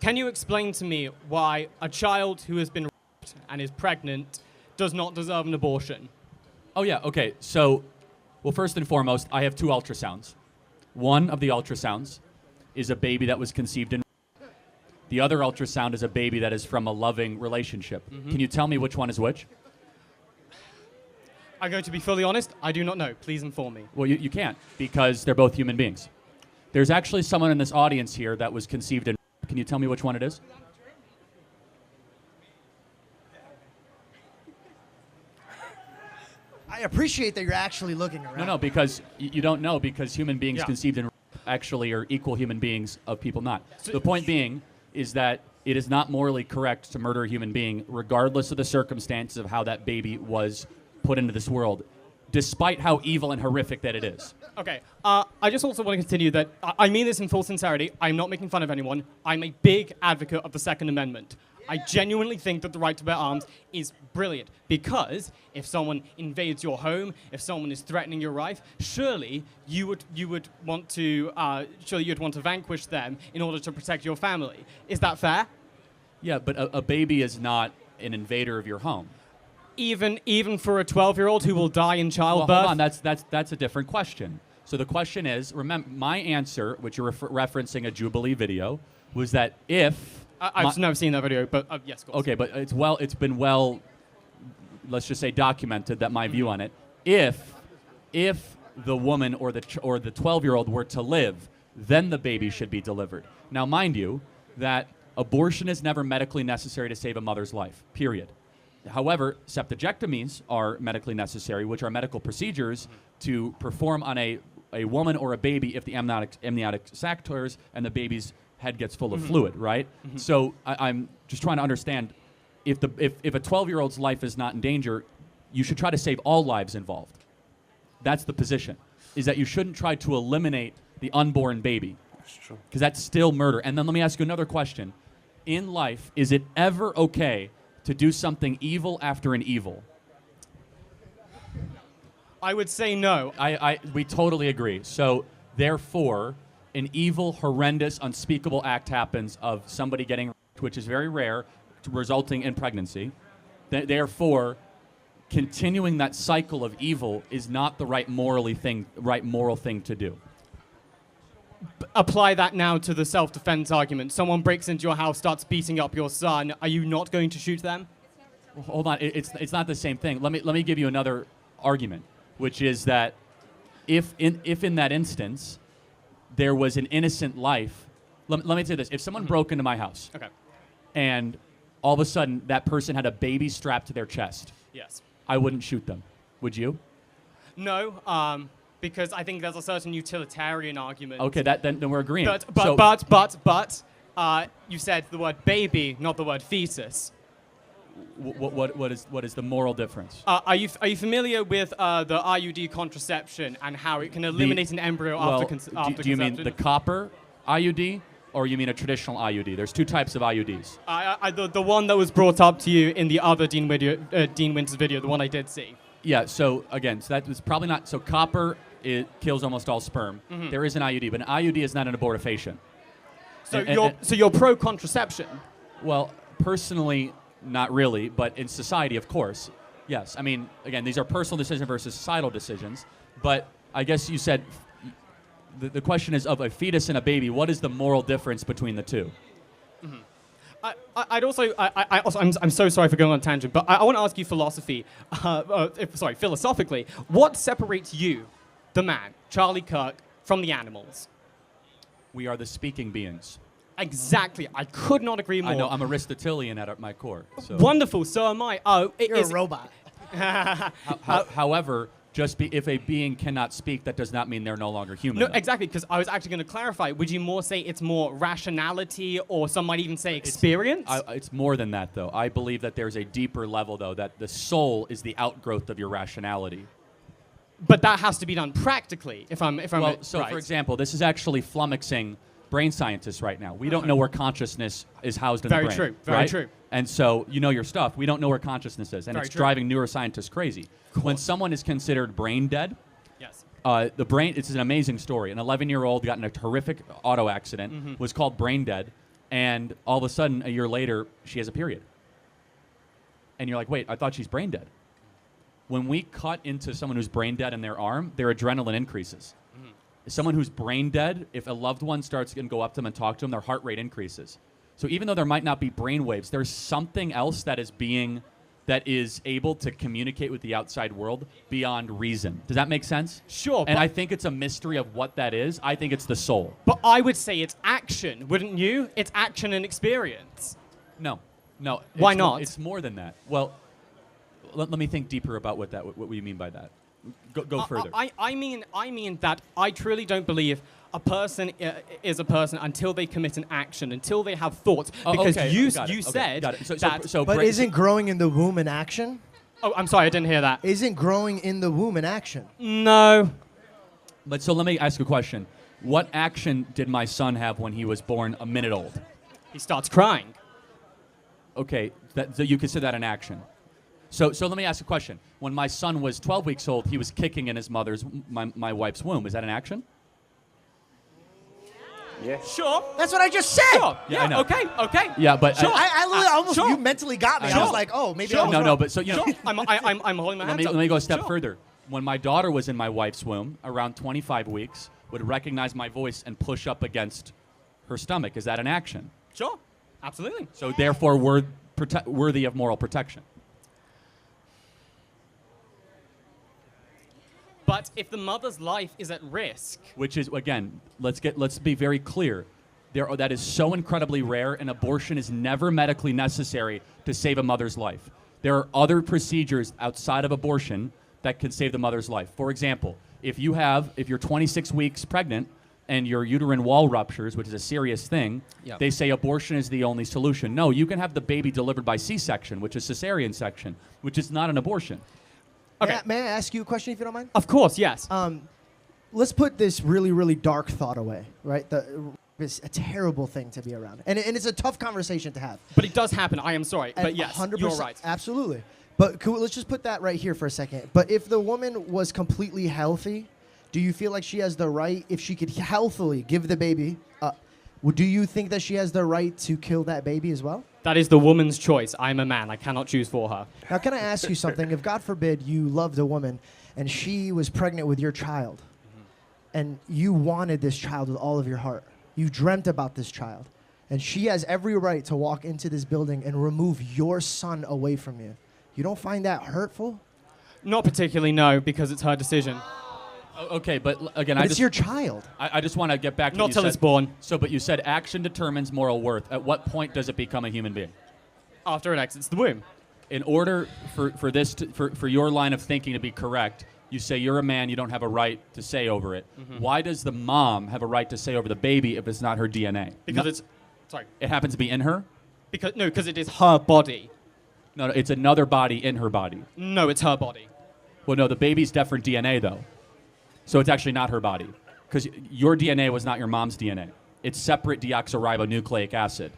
Can you explain to me why a child who has been raped and is pregnant does not deserve an abortion? Oh, yeah, okay. So, well, first and foremost, I have 2 ultrasounds. One of the ultrasounds is a baby that was conceived in. The other ultrasound is a baby that is from a loving relationship. Can you tell me which one is which? I'm going to be fully honest, I do not know. Please inform me. Well, you can't, because they're both human beings. There's actually someone in this audience here that was conceived in. Can you tell me which one it is? I appreciate that you're actually looking around. No, because you don't know, because human beings Yeah. conceived in actually are equal human beings of people not. The point being is that it is not morally correct to murder a human being, regardless of the circumstances of how that baby was put into this world, despite how evil and horrific that it is. Okay, I just also want to continue that I mean this in full sincerity. I'm not making fun of anyone. I'm a big advocate of the Second Amendment. I genuinely think that the right to bear arms is brilliant, because if someone invades your home, if someone is threatening your life, surely you would want to vanquish them in order to protect your family. Is that fair? Yeah, but a baby is not an invader of your home. Even for a 12-year-old who will die in childbirth? Well, hold on, that's a different question. So the question is, remember, my answer, which you're referencing a Jubilee video, was that if... I've never seen that video, but yes, of course. Okay, but it's been well, let's just say documented that my view on it. If the woman or the 12-year-old were to live, then the baby should be delivered. Now, mind you, that abortion is never medically necessary to save a mother's life, period. However, septicectomies are medically necessary, which are medical procedures to perform on a woman or a baby if the amniotic sac tears and the baby's head gets full of fluid, right? So I'm just trying to understand, if a 12-year-old's life is not in danger, you should try to save all lives involved. That's the position, is that you shouldn't try to eliminate the unborn baby. That's true. Because that's still murder. And then let me ask you another question. In life, is it ever okay to do something evil after an evil? I would say no. We totally agree. So, therefore, an evil, horrendous, unspeakable act happens of somebody getting raped, which is very rare, resulting in pregnancy. Therefore, continuing that cycle of evil is not the right moral thing to do. Apply that now to the self-defense argument. Someone breaks into your house, starts beating up your son. Are you not going to shoot them? Well, hold on, it's not the same thing. Let me give you another argument, which is that if in that instance there was an innocent life. Let me say this: if someone broke into my house, Okay. and all of a sudden that person had a baby strapped to their chest, Yes. I wouldn't shoot them. Would you? No, because I think there's a certain utilitarian argument. Okay, then we're agreeing. But you said the word baby, not the word fetus. What is the moral difference? Are you familiar with the IUD contraception and how it can eliminate an embryo after conception? Do you mean the copper IUD, or you mean a traditional IUD? There's 2 types of IUDs. The one that was brought up to you in the other Dean Winter's video, the one I did see. Yeah. So again, that was probably not. So copper, it kills almost all sperm. There is an IUD, but an IUD is not an abortifacient. So you're pro contraception? Well, personally, not really, but in society, of course, yes. I mean, again, these are personal decisions versus societal decisions, but I guess you said the question is, of a fetus and a baby, what is the moral difference between the two? I'm so sorry for going on a tangent, but I want to ask you philosophically, what separates you, the man, Charlie Kirk, from the animals? We are the speaking beings. Exactly. I could not agree more. I know, I'm Aristotelian at my core. So. Wonderful, so am I. You're a robot. However, if a being cannot speak, that does not mean they're no longer human. No, exactly, because I was actually going to clarify. Would you more say it's more rationality, or some might even say experience? It's more than that, though. I believe that there's a deeper level, though, that the soul is the outgrowth of your rationality. But that has to be done practically, if I'm right. For example, this is actually flummoxing brain scientists right now. We don't know where consciousness is housed in the brain. Very true, very true. And so, you know your stuff. We don't know where consciousness is, and Very it's true. driving neuroscientists crazy. When someone is considered brain dead, Yes. the brain, it's an amazing story. An 11-year-old got in a horrific auto accident, was called brain dead. and all of a sudden, a year later, she has a period. And you're like, wait, I thought she's brain dead. When we cut into someone who's brain dead in their arm, their adrenaline increases. Someone who's brain dead, if a loved one starts to go up to them and talk to them, their heart rate increases. So even though there might not be brain waves, there's something else that is able to communicate with the outside world beyond reason. Does that make sense? Sure. And I think it's a mystery of what that is. I think it's the soul. But I would say it's action, wouldn't you? It's action and experience. No. Why not? It's more than that. Well, let me think deeper about what you mean by that. Go further. I mean that I truly don't believe a person is a person until they commit an action, until they have thoughts. Because you said that. But isn't growing in the womb an action? Oh, I'm sorry, I didn't hear that. Isn't growing in the womb an action? No. But so let me ask you a question. What action did my son have when he was born a minute old? He starts crying. Okay, so you consider that an action. So let me ask a question. When my son was 12 weeks old, he was kicking in his my wife's womb. Is that an action? Yeah. Sure. That's what I just said. Sure. Yeah, I know. Okay. Yeah, but Sure. I literally almost, sure. you mentally got me. Sure. I was like, oh, maybe Sure. I was no, wrong. but so you know. Sure. I'm holding my hands up. Let me go a step Sure. further. When my daughter was in my wife's womb, around 25 weeks, would recognize my voice and push up against her stomach. Is that an action? Sure. Absolutely. So therefore, we're worthy of moral protection. But if the mother's life is at risk, Which is, again, let's be very clear. That is so incredibly rare, and abortion is never medically necessary to save a mother's life. There are other procedures outside of abortion that can save the mother's life. For example, if you're 26 weeks pregnant and your uterine wall ruptures, which is a serious thing, Yep. they say abortion is the only solution. No, you can have the baby delivered by C-section, which is cesarean section, which is not an abortion. Okay. May I ask you a question if you don't mind? of course, yes. Let's put this really, really dark thought away, right? It's a terrible thing to be around. And it's a tough conversation to have. But it does happen. I am sorry. And But yes, 100%, you're right. Absolutely. But let's just put that right here for a second. But if the woman was completely healthy, do you feel like she has the right, if she could healthily give the baby up, do you think that she has the right to kill that baby as well? That is the woman's choice. I'm a man. I cannot choose for her. Now, can I ask you something? If, God forbid, you loved a woman and she was pregnant with your child, and you wanted this child with all of your heart, you dreamt about this child, and she has every right to walk into this building and remove your son away from you, you don't find that hurtful? Not particularly, no, because it's her decision. Okay, but again, But it's your child. I just want to get back to Not what you till said. it's born. So, but you said action determines moral worth. At what point does it become a human being? After it exits the womb. In order for your line of thinking to be correct, you say you're a man, you don't have a right to say over it. Why does the mom have a right to say over the baby if it's not her DNA? Because it's... Sorry. It happens to be in her? Because it is her body. No, it's another body in her body. No, it's her body. Well, no, the baby's different DNA, though. So it's actually not her body. Because your DNA was not your mom's DNA. It's separate deoxyribonucleic acid.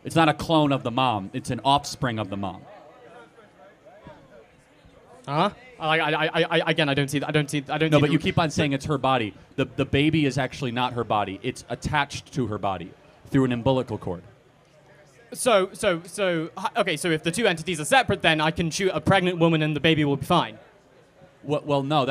It's not a clone of the mom. It's an offspring of the mom. Huh? Again, I don't see. No, but you keep on saying it's her body. The baby is actually not her body. It's attached to her body through an umbilical cord. So if the two entities are separate, then I can shoot a pregnant woman and the baby will be fine. Well, no,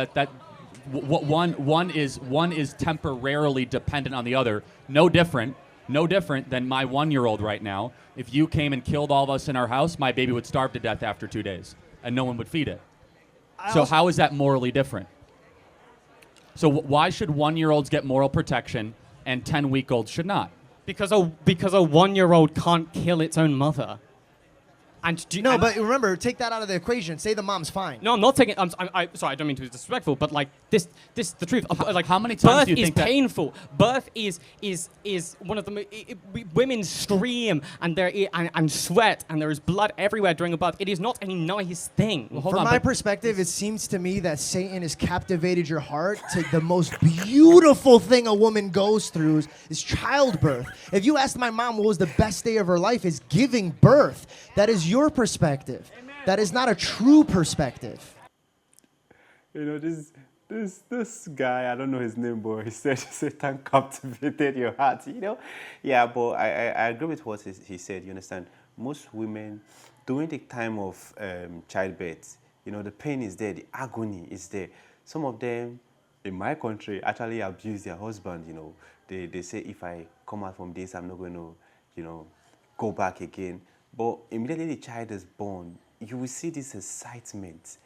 one is temporarily dependent on the other. No different than my 1-year-old right now. If you came and killed all of us in our house, my baby would starve to death after 2 days, and no one would feed it. So how is that morally different? So why should 1-year-olds get moral protection and 10-week-olds should not? Because a 1-year-old can't kill its own mother. But remember, take that out of the equation. Say the mom's fine. No, I'm not taking. I'm sorry. I don't mean to be disrespectful, but like this the truth. Like how many times birth do you think is painful. Birth is one of the women scream and sweat and there is blood everywhere during a birth. It is not a nice thing. Well, From my perspective, it seems to me that Satan has captivated your heart to the most beautiful thing a woman goes through is childbirth. If you asked my mom what was the best day of her life, is giving birth. That is your perspective. That is not a true perspective. This this guy, I don't know his name, but he said Satan captivated your heart, you know? Yeah, but I agree with what he said, you understand? Most women, during the time of childbirth, you know, the pain is there, the agony is there. Some of them, in my country, actually abuse their husband, you know. They say, if I come out from this, I'm not going to, you know, go back again. But immediately the child is born, you will see this excitement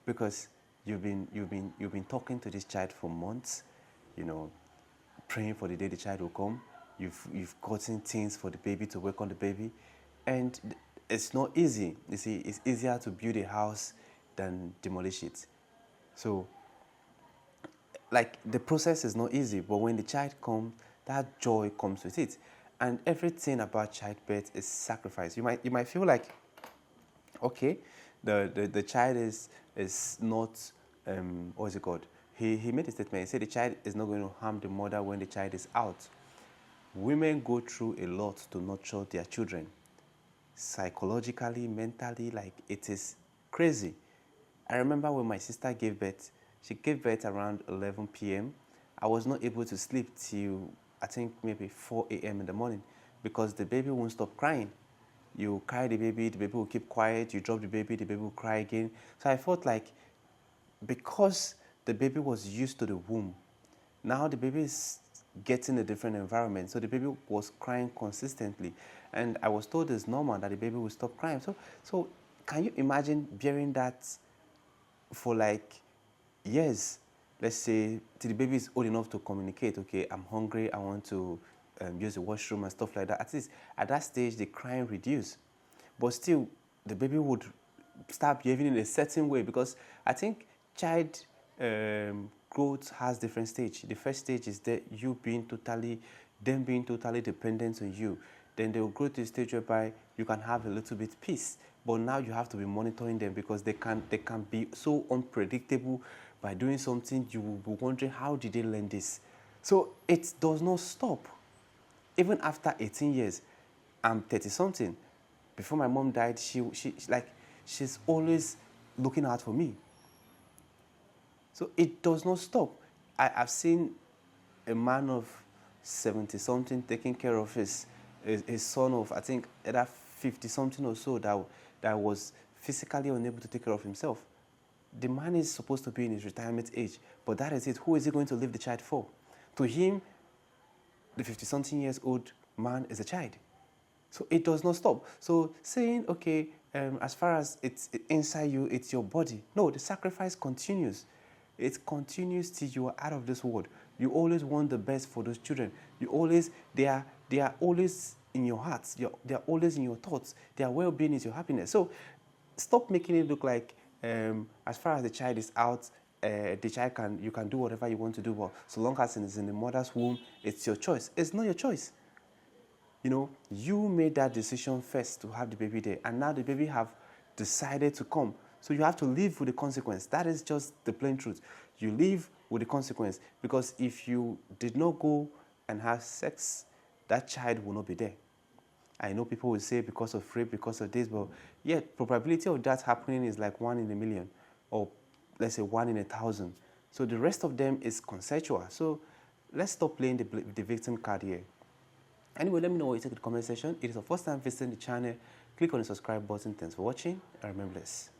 because you've been talking to this child for months, you know, praying for the day the child will come. You've gotten things for the baby to work on the baby, and it's not easy. You see, it's easier to build a house than demolish it. So, like the process is not easy, but when the child comes, that joy comes with it, and everything about childbirth is sacrifice. You might feel like, okay, the child is not what is it called? He made a statement. He said the child is not going to harm the mother when the child is out. Women go through a lot to nurture their children, psychologically, mentally, like it is crazy. I remember when my sister gave birth. She gave birth around 11 p.m. I was not able to sleep till I think maybe 4 a.m. in the morning because the baby won't stop crying. You carry the baby will keep quiet. You drop the baby will cry again. So I felt like because the baby was used to the womb, now the baby is getting a different environment. So the baby was crying consistently. And I was told it's normal that the baby will stop crying. So can you imagine bearing that for like years? Let's say till the baby is old enough to communicate, okay, I'm hungry, I want to use the washroom and stuff like that. At least at that stage, the crying reduced. But still, the baby would start behaving in a certain way because I think child growth has different stage. The first stage is that them being totally dependent on you. Then they will grow to a stage whereby you can have a little bit peace. But now you have to be monitoring them because they can be so unpredictable. By doing something, you will be wondering, how did they learn this? So it does not stop. Even after 18 years, I'm 30 something. Before my mom died, she's always looking out for me. So it does not stop. I've seen a man of 70 something taking care of his son of, I think, either 50 something or so that was physically unable to take care of himself. The man is supposed to be in his retirement age, but that is it. Who is he going to leave the child for? To him, the 50-something years old man is a child. So it does not stop. So saying, okay, as far as it's inside you, it's your body. No, the sacrifice continues. It continues till you are out of this world. You always want the best for those children. They are always in your hearts. They are always in your thoughts. Their well-being is your happiness. So stop making it look like as far as the child is out, the child you can do whatever you want to do. But so long as it's in the mother's womb, it's your choice. It's not your choice. You know, you made that decision first to have the baby there, and now the baby have decided to come. So you have to live with the consequence. That is just the plain truth. You live with the consequence because if you did not go and have sex, that child will not be there. I know people will say because of rape, because of this, but yet probability of that happening is like 1 in a million, or let's say 1 in 1,000. So the rest of them is consensual. So let's stop playing the victim card here. Anyway, let me know what you think in the comment section. It is the first time visiting the channel. Click on the subscribe button. Thanks for watching, and remember this.